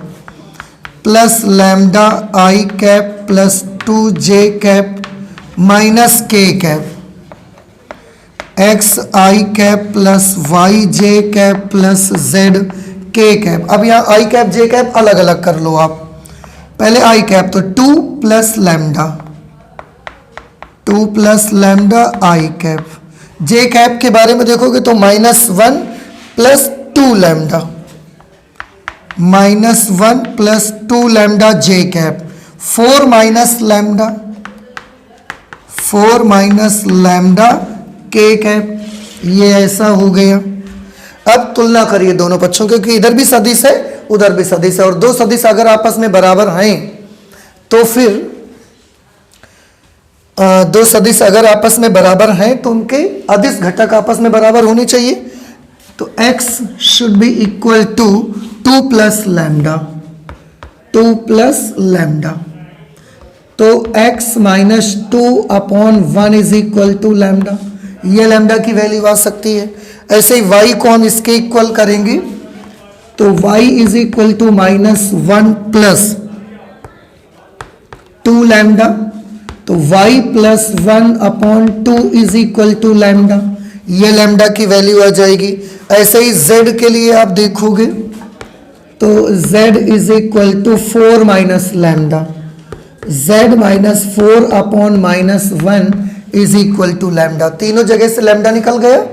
plus lambda i cap plus 2j cap minus k cap, x i cap plus y j cap plus z k cap. अब यहाँ i cap j cap अलग अलग कर लो आप, पहले i cap तो 2 plus lambda i cap, j cap के बारे में देखोगे तो -1 plus 2 lambda, -1 plus 2 lambda j cap, 4 minus lambda k cap. ये ऐसा हो गया। अब तुलना करिए दोनों पक्षों, क्योंकि इधर भी सदिश है उधर भी सदिश है, और दो सदिश अगर आपस में बराबर हैं तो फिर दो सदिश अगर आपस में बराबर हैं तो उनके अदिश घटक आपस में बराबर होने चाहिए। तो x should be equal to 2 plus lambda, तो x minus 2/1 is equal to lambda, ये लैम्डा की वैल्यू आ सकती है। ऐसे ही y को हम इसके इक्वल करेंगे तो y is equal to -1 plus 2 lambda, तो y plus 1/2 is equal to lambda, ये लैम्डा की वैल्यू आ जाएगी। ऐसे ही z के लिए आप देखोगे तो z is equal to 4 minus lambda, z minus 4/-1 is equal to lambda. तीनों जगह से लैम्डा निकल गया।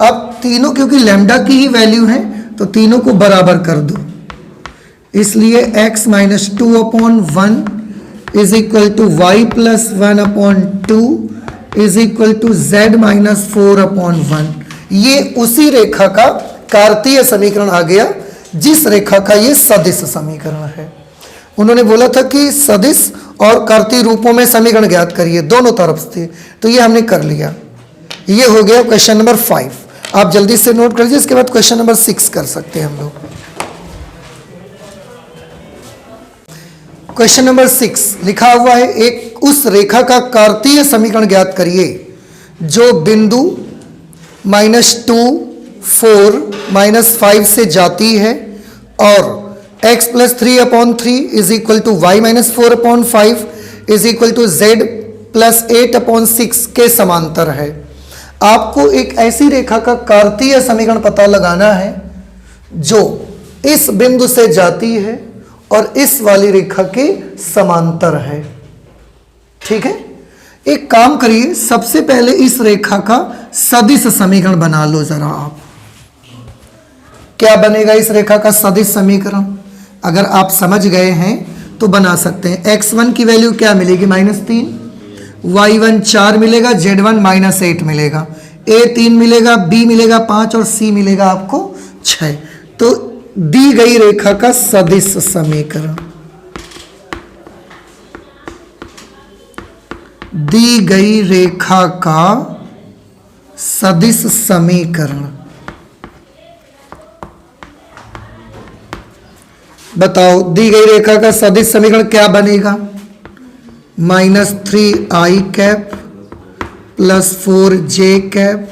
अब तीनों क्योंकि लैम्डा की ही वैल्यू है तो तीनों को बराबर कर दो, इसलिए x minus 2/1 is equal to y plus 1/2 is equal to z minus 4/1। ये उसी रेखा का कार्तीय समीकरण आ गया जिस रेखा का ये सदिश समीकरण है। उन्होंने बोला था कि सदिश और कार्तीय रूपों में समीकरण ज्ञात करिए दोनों तरफ से, तो ये हमने कर लिया। ये हो गया क्वेश्चन नंबर 5। आप जल्दी से नोट कर लीजिए, इसके बाद क्वेश्चन नंबर 6 कर सकते हैं हम लोग। क्वेश्चन नंबर 6 लिखा हुआ है, एक उस रेखा का कार्तीय समीकरण ज्ञात करिए जो बिंदु -2, 4, -5 से जाती है और x plus 3/3 is equal to y minus 4/5 is equal to z plus 8/6 के समांतर है। आपको एक ऐसी रेखा का कार्तीय समीकरण पता लगाना है जो इस बिंदु से जाती है और इस वाली रेखा के समांतर है। ठीक है, एक काम करिए, सबसे पहले इस रेखा का सदिश समीकरण बना लो जरा आप। क्या बनेगा इस रेखा का सदिश समीकरण? अगर आप समझ गए हैं तो बना सकते हैं। x1 की वैल्यू क्या मिलेगी? -3, y1 4 मिलेगा, z1 -8 मिलेगा, a 3 मिलेगा, b मिलेगा 5 और c मिलेगा आपको 6। तो दी गई रेखा का सदिश समीकरण, दी गई रेखा का सदिश समीकरण बताओ। दी गई रेखा का सदिश समीकरण क्या बनेगा? -3i cap plus 4j cap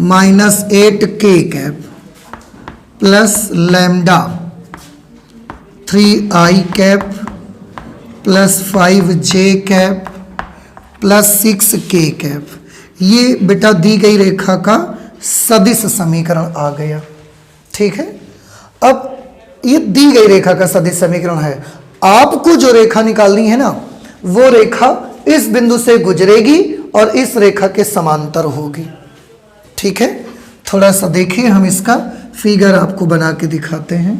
minus 8k cap plus lambda 3i cap plus 5j cap plus 6k cap. ये बेटा दी गई रेखा का सदिश समीकरण आ गया। ठीक है, अब ये दी गई रेखा का सदिश समीकरण है। आपको जो रेखा निकालनी है ना, वो रेखा इस बिंदु से गुजरेगी और इस रेखा के समांतर होगी। ठीक है, थोड़ा सा देखिए, हम इसका फिगर आपको बना के दिखाते हैं।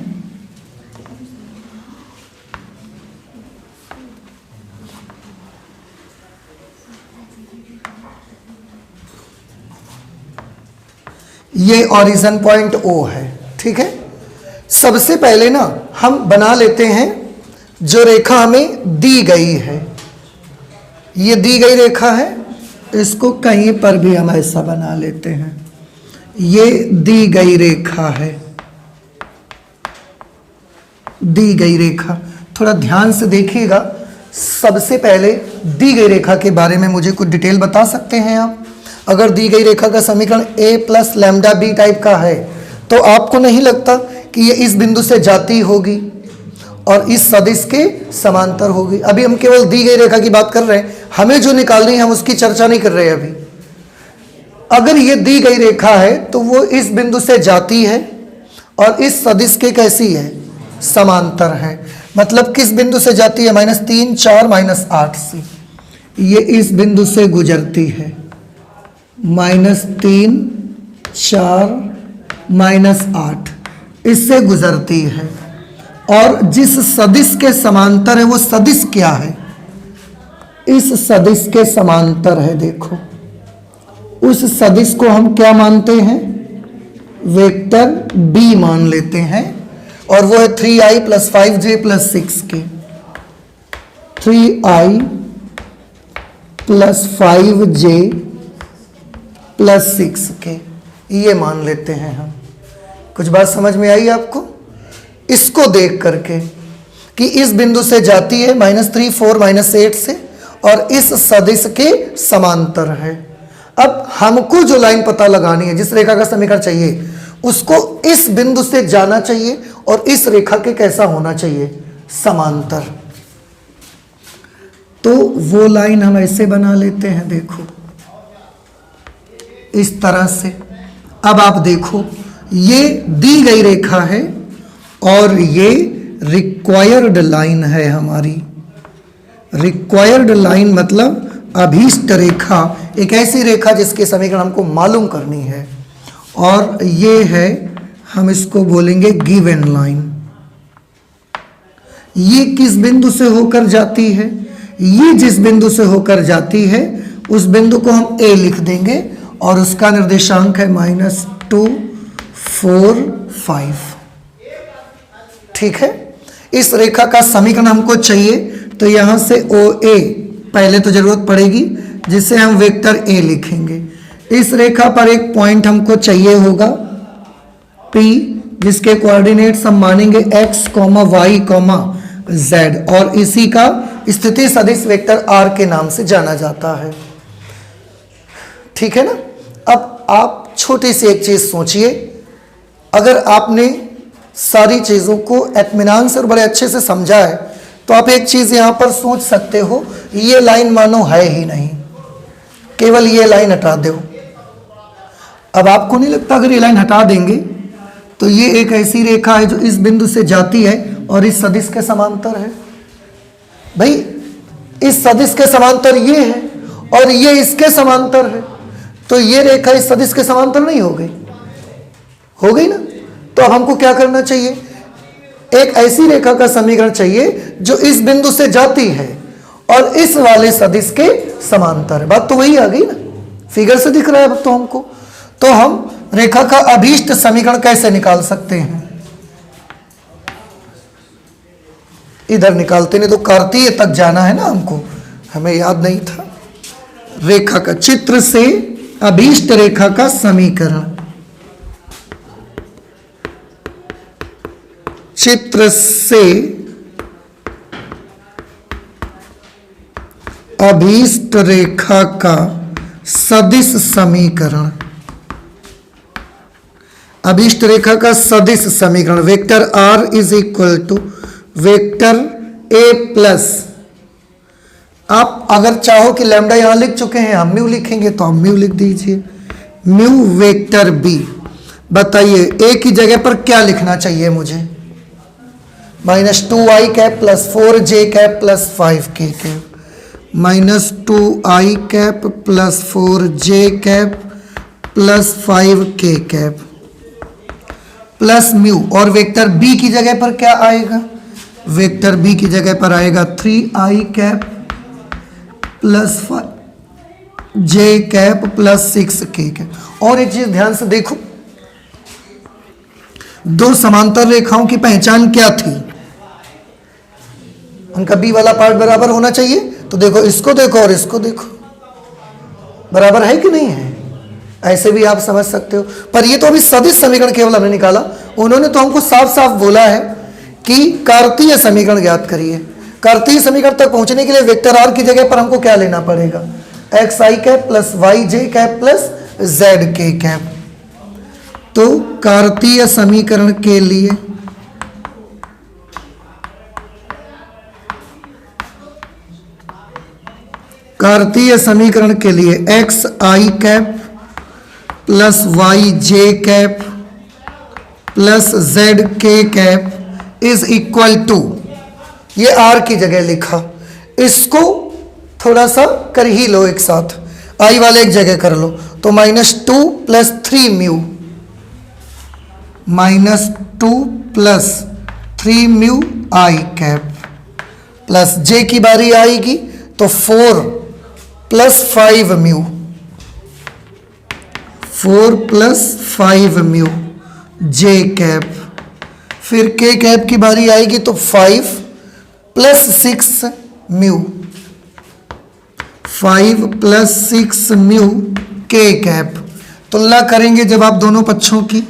ये ओरिजिन पॉइंट O है। ठीक है, सबसे पहले ना हम बना लेते हैं जो रेखा हमें दी गई है। ये दी गई रेखा है, इसको कहीं पर भी हम ऐसा बना लेते हैं। ये दी गई रेखा है, दी गई रेखा। थोड़ा ध्यान से देखिएगा। सबसे पहले दी गई रेखा के बारे में मुझे कुछ डिटेल बता सकते हैं आप? अगर दी गई रेखा का समीकरण a plus lambda b type का है, तो आपको नहीं लगता कि ये इस बिंदु से जाती होगी और इस सदिश के समांतर होगी? अभी हम केवल दी गई रेखा की बात कर रहे हैं, हमें जो निकालनी है हम उसकी चर्चा नहीं कर रहे हैं अभी। अगर ये दी गई रेखा है तो वो इस बिंदु से जाती है और इस सदिश के कैसी है? समांतर है। मतलब किस बिंदु से जाती है? -3, 4, -8 से। ये इस बिंदु से गुजरती है, -3, 4, -8 इससे गुजरती है। और जिस सदिश के समांतर है वो सदिश क्या है? इस सदिश के समांतर है। देखो, उस सदिश को हम क्या मानते हैं? वेक्टर b मान लेते हैं, और वो है 3i plus 5j plus 6k। 3i plus 5j plus 6k, ये मान लेते हैं हम। कुछ बात समझ में आई आपको? इसको देख करके कि इस बिंदु से जाती है -3, 4, -8 से, और इस सदिश के समांतर है। अब हमको जो लाइन पता लगानी है, जिस रेखा का समीकरण चाहिए, उसको इस बिंदु से जाना चाहिए और इस रेखा के कैसा होना चाहिए? समांतर। तो वो लाइन हम ऐसे बना लेते हैं, देखो इस तरह से। अब आप देखो, ये दी गई रेखा है और ये रिक्वायर्ड लाइन है हमारी। रिक्वायर्ड लाइन मतलब अभीष्ट रेखा, एक ऐसी रेखा जिसके समीकरण हमको मालूम करनी है। और ये है, हम इसको बोलेंगे गिवन लाइन। ये किस बिंदु से होकर जाती है? ये जिस बिंदु से होकर जाती है उस बिंदु को हम A लिख देंगे और उसका निर्देशांक है -2, 4, 5। ठीक है, इस रेखा का समीकरण हमको चाहिए, तो यहां से OA पहले तो जरूरत पड़ेगी, जिसे हम वेक्टर A लिखेंगे। इस रेखा पर एक पॉइंट हमको चाहिए होगा P, जिसके कोऑर्डिनेट्स हम मानेंगे x, y, z, और इसी का स्थिति सदिश वेक्टर r के नाम से जाना जाता है। ठीक है ना? अब आप छोटी सी एक चीज सोचिए, अगर आपने सारी चीजों को इत्मीनान से और बड़े अच्छे से समझा है, तो आप एक चीज यहां पर सोच सकते हो, ये लाइन मानो है ही नहीं, केवल ये लाइन हटा दो। अब आपको नहीं लगता अगर ये लाइन हटा देंगे तो ये एक ऐसी रेखा है जो इस बिंदु से जाती है और इस सदिश के समांतर है? भाई इस सदिश के समांतर ये है और ये इसके समांतर है, तो ये रेखा इस सदिश के समांतर नहीं हो गई? हो गई ना? तो अब हमको क्या करना चाहिए? एक ऐसी रेखा का समीकरण चाहिए जो इस बिंदु से जाती है और इस वाले सदिश के समांतर है। बात तो वही आ गई ना, फिगर से दिख रहा है अब तो हमको। तो हम रेखा का अभीष्ट समीकरण कैसे निकाल सकते हैं? इधर निकालते, नहीं तो कार्तीय तक जाना है ना हमको, हमें याद नहीं था। रेखा का चित्र से अभीष्ट रेखा का समीकरण, चित्र से अभीष्ट रेखा का सदिश समीकरण, अभीष्ट रेखा का सदिश समीकरण vector r is equal to vector a plus, आप अगर चाहो कि लैम्डा यहां लिख चुके हैं, हम म्यू लिखेंगे तो आप म्यू लिख दीजिए, म्यू वेक्टर b। बताइए a की जगह पर क्या लिखना चाहिए मुझे? -2i cap plus 4j cap plus 5k cap, -2i cap plus 4j cap plus 5k cap plus mu, और वेक्टर b की जगह पर क्या आएगा? वेक्टर b की जगह पर आएगा 3i cap plus 5j cap plus 6k cap. और एक चीज ध्यान से देखो, दो समांतर रेखाओं की पहचान क्या थी? उनका b वाला पार्ट बराबर होना चाहिए। तो देखो, इसको देखो और इसको देखो, बराबर है कि नहीं है? ऐसे भी आप समझ सकते हो। पर ये तो अभी सदिश समीकरण केवल हमने निकाला, उन्होंने तो हमको साफ साफ बोला है कि कार्तीय समीकरण ज्ञात करिए। कार्तीय समीकरण तक पहुंचने के लिए वेक्टर r की जगह पर हमको क्या लेना पड़ेगा? xi cap plus yj cap plus zk cap. तो कार्तीय समीकरण के लिए x i cap plus y j cap plus z k cap is equal to, ये आर की जगह लिखा, इसको थोड़ा सा कर ही लो एक साथ, आई वाले एक जगह कर लो, तो -2 प्लस 3 म्यू, -2 प्लस 3 म्यू आई कैप प्लस जे की बारी आएगी तो 4 प्लस 5 म्यू, 4 प्लस 5 म्यू जे कैप, फिर के कैप की बारी आएगी तो 5 प्लस 6 म्यू, 5 प्लस 6 म्यू के कैप। तुलना करेंगे जब आप दोनों पक्षों की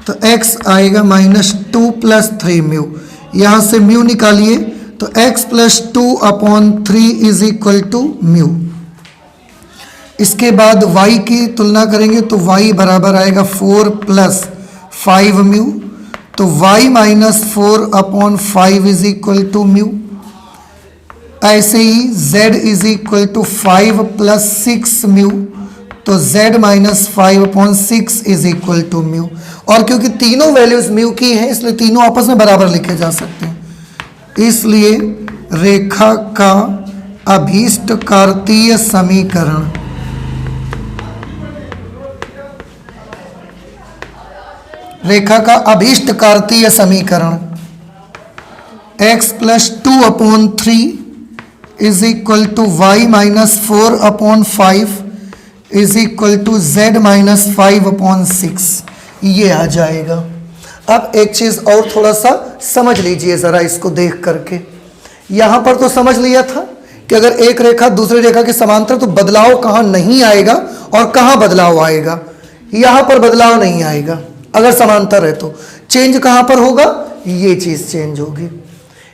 तो x आएगा -2 प्लस 3 म्यू, यहाँ से म्यू निकालिए तो x plus 2/3 is equal to mu. इसके बाद y की तुलना करेंगे तो y बराबर आएगा 4 प्लस 5 म्यू, तो y minus 4/5 is equal to mu. ऐसे ही z is equal to 5 plus 6 mu, तो z minus 5/6 is equal to mu. और क्योंकि तीनों वैल्यूज म्यू की हैं इसलिए तीनों आपस में बराबर लिखे जा सकते हैं। इसलिए रेखा का अभीष्ट कार्तीय समीकरण x plus 2/3 is equal to y minus 4/5 is equal to z minus 5/6, ये आ जाएगा। अब एक चीज और थोड़ा सा समझ लीजिए जरा इसको देख करके। यहां पर तो समझ लिया था कि अगर एक रेखा दूसरी रेखा के समांतर तो बदलाव कहाँ नहीं आएगा और कहाँ बदलाव आएगा। यहां पर बदलाव नहीं आएगा अगर समांतर है, तो चेंज कहां पर होगा? ये चीज चेंज होगी।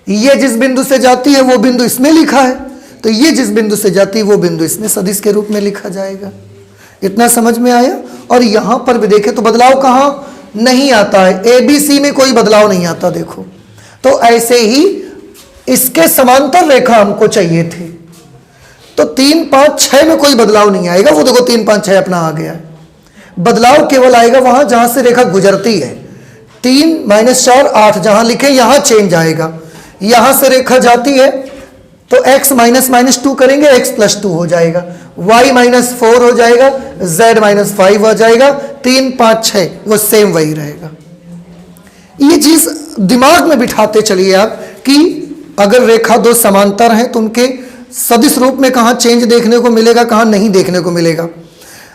ये जिस बिंदु से जाती है वो बिंदु इसमें लिखा है, तो ये जिस बिंदु से जाती है वो बिंदु इसमें सदिश के रूप में लिखा जाएगा। इतना समझ में आया? और यहां पर भी देखें तो बदलाव कहां नहीं आता है, ABC में कोई बदलाव नहीं आता। देखो, तो ऐसे ही इसके समांतर रेखा हमको चाहिए थी, तो 3 5 6 में कोई बदलाव नहीं आएगा। वो देखो 3 5 6 अपना आ गया है। बदलाव केवल आएगा वहां जहां से रेखा गुजरती है। 3 - 4 8 जहां लिखे यहां चेंज आएगा। यहां से रेखा जाती है तो x -2 करेंगे, x +2 हो जाएगा, y -4 हो जाएगा, z -5 हो जाएगा, 3 5 6 वो सेम वही रहेगा। ये चीज दिमाग में बिठाते चलिए आप कि अगर रेखा दो समांतर हैं तो उनके सदिश रूप में कहां चेंज देखने को मिलेगा, कहां नहीं देखने को मिलेगा।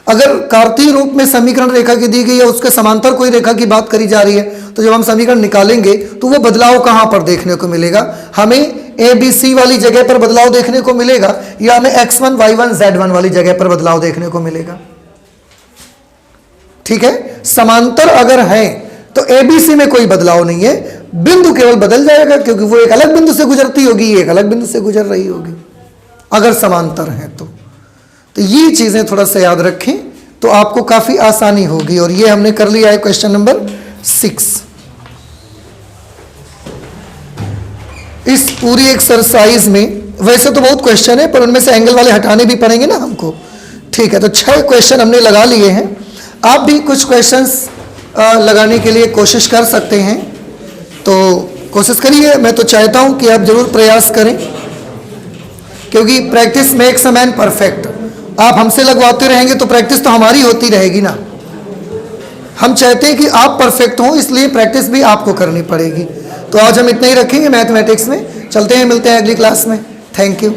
अगर कार्तीय रूप में समीकरण रेखा की दी गई है, उसके समांतर कोई रेखा की बात करी जा रही है, तो जब हम समीकरण निकालेंगे तो वो बदलाव कहां पर देखने को मिलेगा? हमें ABC वाली जगह पर बदलाव देखने को मिलेगा या हमें x1 y1 z1 वाली जगह पर बदलाव देखने को मिलेगा? ठीक है, समांतर अगर है तो ABC में कोई बदलाव नहीं है, बिंदु केवल बदल जाएगा क्योंकि वो एक अलग बिंदु से गुजरती होगी, एक अलग बिंदु से गुजर रही होगी अगर समांतर है तो ये चीजें थोड़ा सा याद रखें तो आपको काफी आसानी होगी। और ये हमने कर लिया है क्वेश्चन नंबर 6। इस पूरी एक्सरसाइज में वैसे तो बहुत क्वेश्चन है पर उनमें से एंगल वाले हटाने भी पड़ेंगे ना हमको। ठीक है, तो 6 क्वेश्चन हमने लगा लिए हैं। आप भी कुछ क्वेश्चंस लगाने के लिए कोशिश कर सकते हैं, तो कोशिश करिए। मैं तो चाहता हूं कि आप जरूर प्रयास करें क्योंकि practice makes a man perfect. आप हमसे लगवाते रहेंगे तो प्रैक्टिस तो हमारी होती रहेगी ना। हम चाहते हैं कि आप परफेक्ट हो, इसलिए प्रैक्टिस भी आपको करनी पड़ेगी। तो आज हम इतना ही रखेंगे मैथमेटिक्स में। चलते हैं, मिलते हैं अगली क्लास में। Thank you.